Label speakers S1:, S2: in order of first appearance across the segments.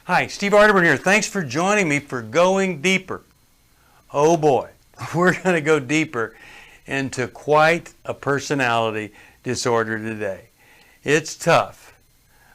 S1: Hi, Steve Arterburn here. Thanks for joining me for Going Deeper. Oh boy, we're going to go deeper into quite a personality disorder today. It's tough,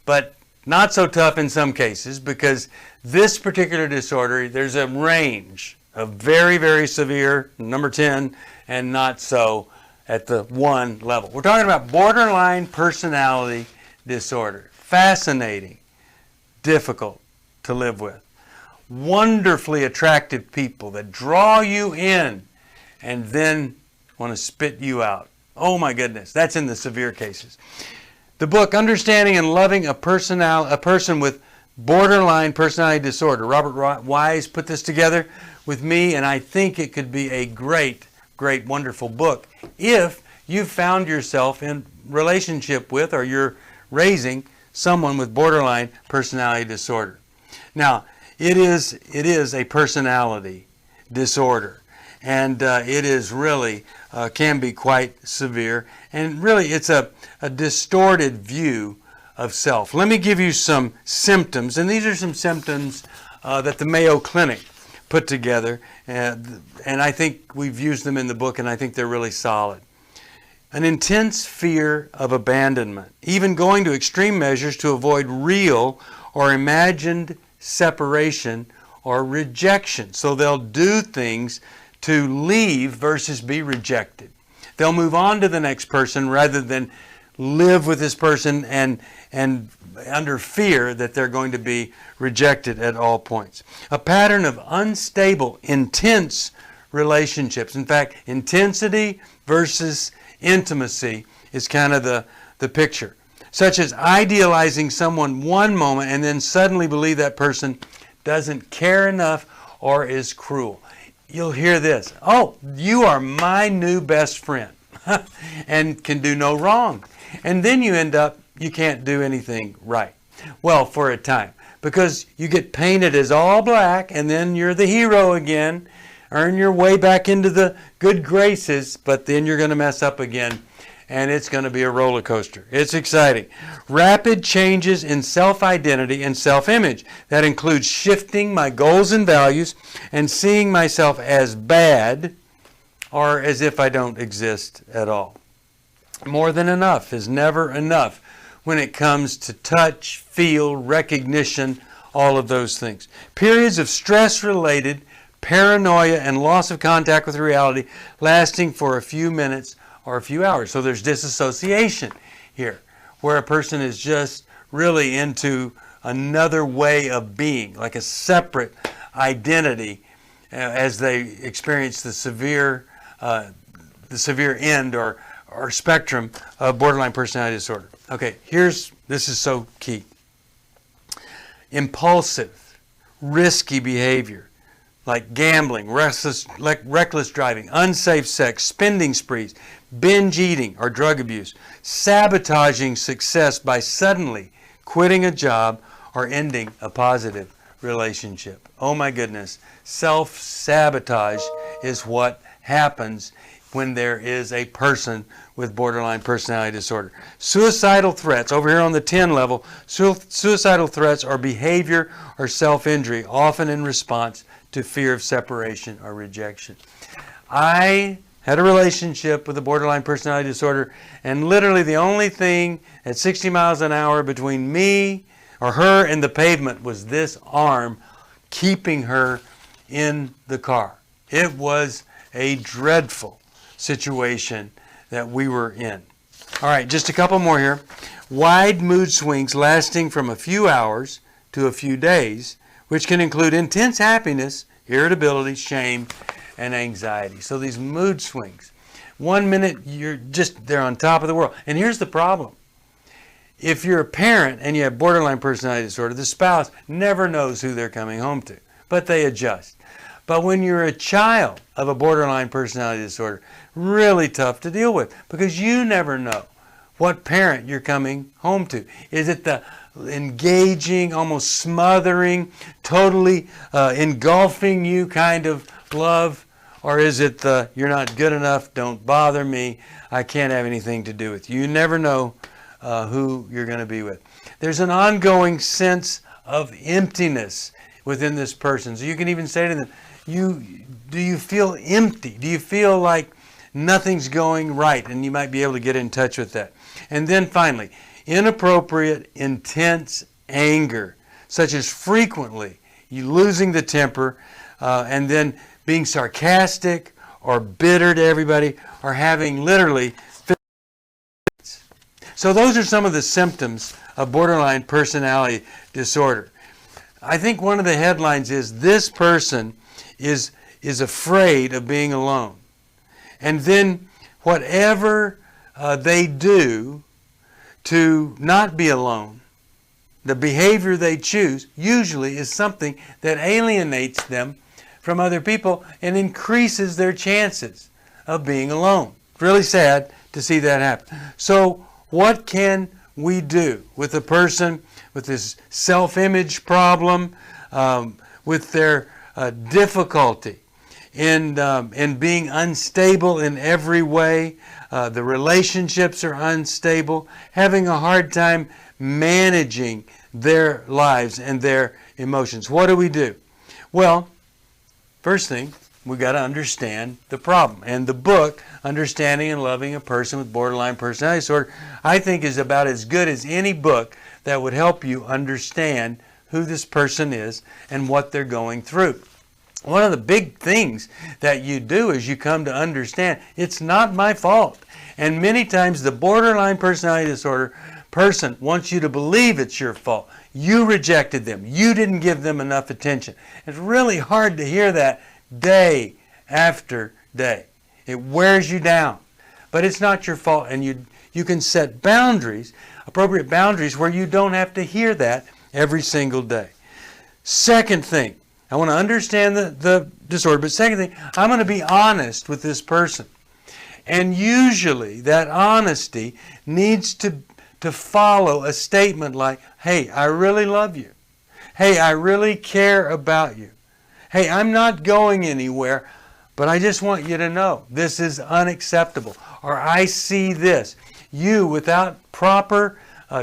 S1: but not so tough in some cases because this particular disorder, there's a range of very, very severe, number 10, and not so at the 1 level. We're talking about borderline personality disorder. Fascinating, difficult to live with. Wonderfully attractive people that draw you in and then want to spit you out. Oh my goodness, that's in the severe cases. The book, Understanding and Loving a Person with Borderline Personality Disorder. Robert Wise put this together with me, and I think it could be a great, wonderful book if you've found yourself in relationship with or you're raising someone with borderline personality disorder. Now, it is a personality disorder, and it is really can be quite severe, and really it's a distorted view of self. Let me give you some symptoms, and these are some symptoms that the Mayo Clinic put together, and I think we've used them in the book, and I think they're really solid. An intense fear of abandonment, even going to extreme measures to avoid real or imagined separation or rejection. So they'll do things to leave versus be rejected. They'll move on to the next person rather than live with this person and under fear that they're going to be rejected at all points. A pattern of unstable, intense relationships. In fact, intensity versus intimacy is kind of the picture. Such as idealizing someone one moment and then suddenly believe that person doesn't care enough or is cruel. You'll hear this, oh, you are my new best friend and can do no wrong. And then you end up, you can't do anything right. Well, for a time, because you get painted as all black and then you're the hero again, earn your way back into the good graces, but then you're going to mess up again. And it's going to be a roller coaster. It's exciting. Rapid changes in self-identity and self-image. That includes shifting my goals and values and seeing myself as bad or as if I don't exist at all. More than enough is never enough when it comes to touch, feel, recognition, all of those things. Periods of stress-related paranoia and loss of contact with reality lasting for a few minutes or a few hours. So there's disassociation here, where a person is just really into another way of being, like a separate identity as they experience the severe end or spectrum of borderline personality disorder. Okay, this is so key. Impulsive, risky behavior, like gambling, reckless driving, unsafe sex, spending sprees, binge eating or drug abuse, sabotaging success by suddenly quitting a job or ending a positive relationship. Oh my goodness, self-sabotage is what happens when there is a person with borderline personality disorder. Suicidal threats, over here on the 10 level, suicidal threats are behavior or self-injury, often in response to fear of separation or rejection. I had a relationship with a borderline personality disorder, and literally the only thing at 60 miles an hour between me or her and the pavement was this arm keeping her in the car. It was a dreadful situation that we were in. All right, just a couple more here. Wide mood swings lasting from a few hours to a few days, which can include intense happiness, irritability, shame, and anxiety. So these mood swings. 1 minute they're on top of the world. And here's the problem. If you're a parent and you have borderline personality disorder, the spouse never knows who they're coming home to, but they adjust. But when you're a child of a borderline personality disorder, really tough to deal with because you never know what parent you're coming home to. Is it the engaging, almost smothering, totally engulfing you kind of love? Or is it the, you're not good enough, don't bother me, I can't have anything to do with you? You never know who you're going to be with. There's an ongoing sense of emptiness within this person. So you can even say to them, do you feel empty? Do you feel like nothing's going right? And you might be able to get in touch with that. And then finally, inappropriate, intense anger, such as frequently you losing the temper, and then being sarcastic or bitter to everybody, or having literally fits. So those are some of the symptoms of borderline personality disorder. I think one of the headlines is this person is afraid of being alone. And then whatever they do to not be alone, the behavior they choose usually is something that alienates them from other people and increases their chances of being alone. It's really sad to see that happen. So what can we do with a person with this self-image problem, with their difficulty in being unstable in every way? The relationships are unstable, having a hard time managing their lives and their emotions. What do we do? Well, first thing, we got to understand the problem. And the book, Understanding and Loving a Person with Borderline Personality Disorder, I think is about as good as any book that would help you understand who this person is and what they're going through. One of the big things that you do is you come to understand it's not my fault. And many times the borderline personality disorder person wants you to believe it's your fault. You rejected them. You didn't give them enough attention. It's really hard to hear that day after day. It wears you down. But it's not your fault, and you can set boundaries, appropriate boundaries, where you don't have to hear that every single day. Second thing, I want to understand the disorder, but second thing, I'm going to be honest with this person. And usually that honesty needs to follow a statement like, hey, I really love you. Hey, I really care about you. Hey, I'm not going anywhere, but I just want you to know this is unacceptable. Or I see this. You, without proper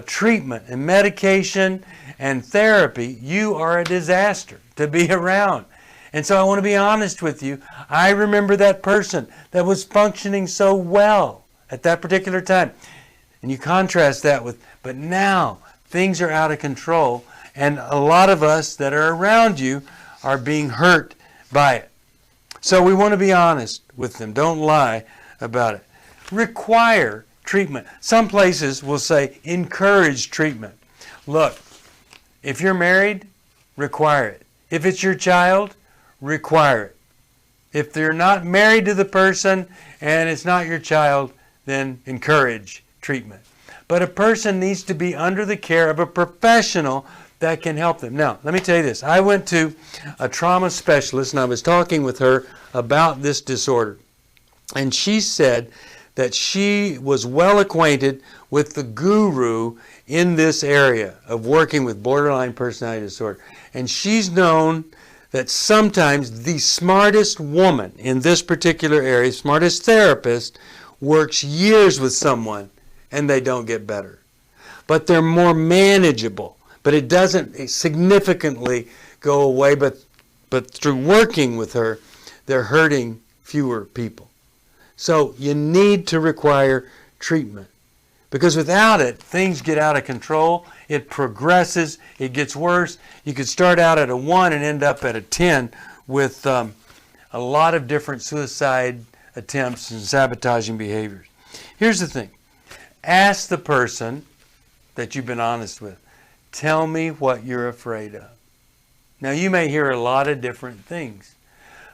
S1: treatment and medication and therapy, you are a disaster to be around. And so I want to be honest with you. I remember that person that was functioning so well at that particular time. And you contrast that with, but now things are out of control, and a lot of us that are around you are being hurt by it. So we want to be honest with them. Don't lie about it. Require treatment. Some places will say encourage treatment. Look, if you're married, require it. If it's your child, require it. If they're not married to the person and it's not your child, then encourage treatment. But a person needs to be under the care of a professional that can help them. Now, let me tell you this. I went to a trauma specialist and I was talking with her about this disorder. And she said that she was well acquainted with the guru in this area of working with borderline personality disorder. And she's known that sometimes the smartest woman in this particular area, smartest therapist, works years with someone and they don't get better. But they're more manageable. But it doesn't significantly go away. But through working with her, they're hurting fewer people. So you need to require treatment. Because without it, things get out of control. It progresses. It gets worse. You could start out at a 1 and end up at a 10 with a lot of different suicide attempts and sabotaging behaviors. Here's the thing. Ask the person that you've been honest with, tell me what you're afraid of. Now, you may hear a lot of different things,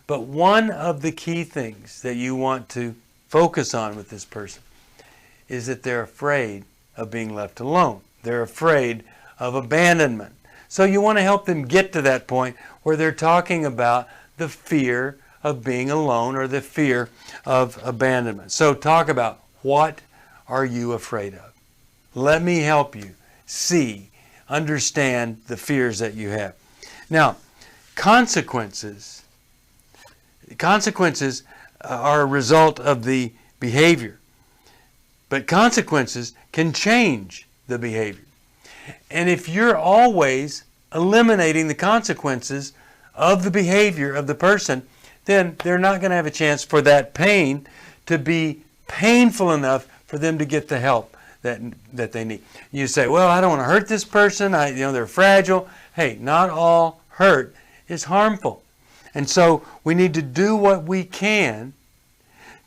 S1: but one of the key things that you want to focus on with this person is that they're afraid of being left alone. They're afraid of abandonment. So you want to help them get to that point where they're talking about the fear of being alone or the fear of abandonment. So talk about, what are you afraid of? Let me help you see, understand the fears that you have. Now, consequences are a result of the behavior. But consequences can change the behavior. And if you're always eliminating the consequences of the behavior of the person, then they're not going to have a chance for that pain to be painful enough for them to get the help that they need. You say, well, I don't want to hurt this person. They're fragile. Hey, not all hurt is harmful. And so we need to do what we can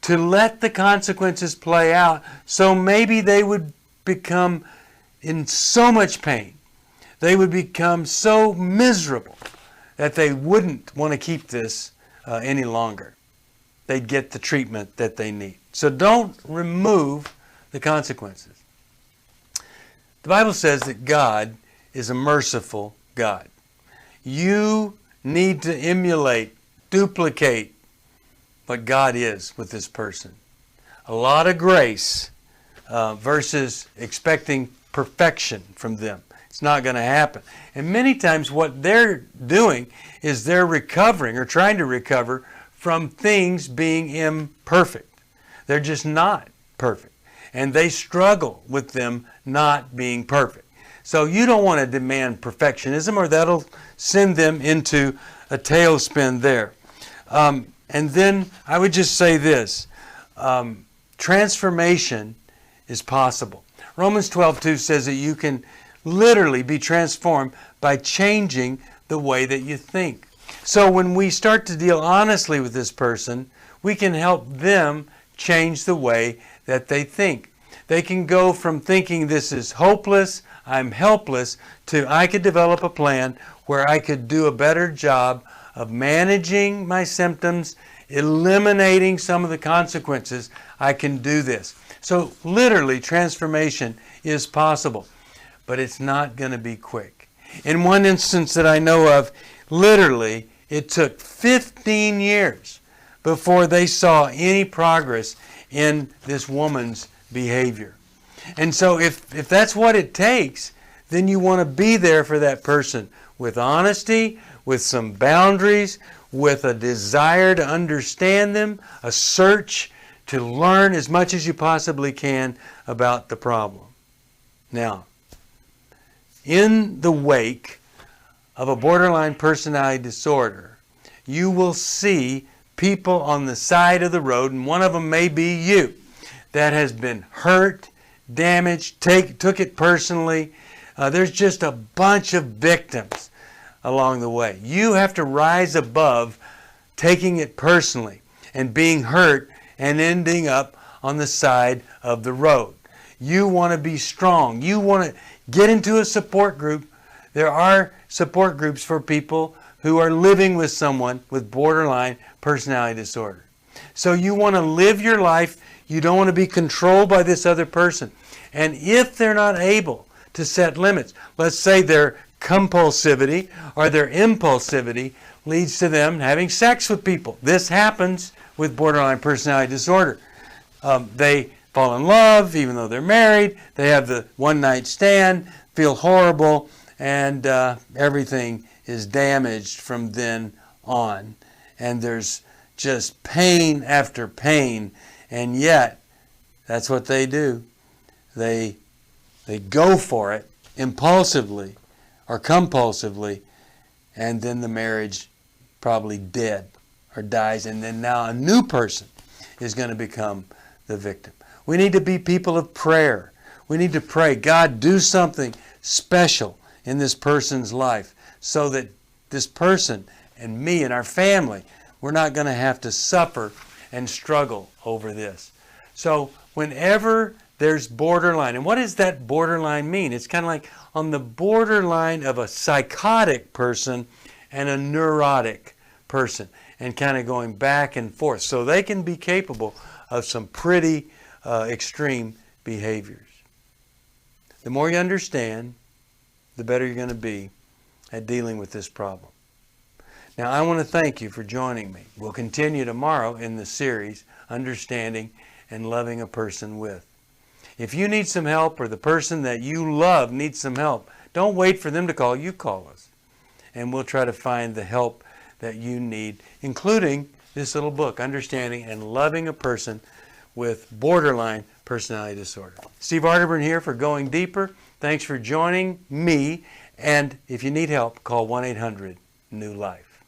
S1: to let the consequences play out, so maybe they would become in so much pain, they would become so miserable that they wouldn't want to keep this any longer. They'd get the treatment that they need. So don't remove the consequences. The Bible says that God is a merciful God. You need to emulate, duplicate what God is with this person. A lot of grace versus expecting perfection from them. It's not going to happen. And many times what they're doing is they're recovering or trying to recover from things being imperfect. They're just not perfect. And they struggle with them not being perfect. So you don't want to demand perfectionism, or that'll send them into a tailspin there. And then I would just say this. Transformation is possible. Romans 12:2 says that you can literally be transformed by changing the way that you think. So when we start to deal honestly with this person, we can help them change the way that they think. They can go from thinking this is hopeless, I'm helpless, to I could develop a plan where I could do a better job of managing my symptoms, eliminating some of the consequences. I can do this. So literally, transformation is possible, but it's not going to be quick. In one instance that I know of, literally, it took 15 years before they saw any progress in this woman's behavior. And so if that's what it takes, then you want to be there for that person with honesty, with some boundaries, with a desire to understand them, a search to learn as much as you possibly can about the problem. Now, in the wake of a borderline personality disorder, you will see people on the side of the road, and one of them may be you, that has been hurt, damaged, took it personally. There's just a bunch of victims along the way. You have to rise above taking it personally and being hurt and ending up on the side of the road. You want to be strong. You want to get into a support group. There are support groups for people who are living with someone with borderline personality disorder. So you want to live your life. You don't want to be controlled by this other person. And if they're not able to set limits, let's say their compulsivity or their impulsivity leads to them having sex with people. This happens with borderline personality disorder. They fall in love even though they're married. They have the one-night stand, feel horrible, and everything is damaged from then on. And there's just pain after pain. And yet, that's what they do. They go for it impulsively or compulsively, and then the marriage probably dead or dies, and then now a new person is going to become the victim. We need to be people of prayer. We need to pray, God, do something special in this person's life so that this person and me and our family, we're not going to have to suffer and struggle over this. So whenever there's borderline, and what does that borderline mean? It's kind of like on the borderline of a psychotic person and a neurotic person, and kind of going back and forth. So they can be capable of some pretty extreme behaviors. The more you understand, the better you're going to be at dealing with this problem. Now, I want to thank you for joining me. We'll continue tomorrow in the series, Understanding and Loving a Person With. If you need some help, or the person that you love needs some help, don't wait for them to call. You call us. And we'll try to find the help that you need, including this little book, Understanding and Loving a Person with Borderline Personality Disorder. Steve Arterburn here for Going Deeper. Thanks for joining me And if you need help, call 1-800-NEW-LIFE.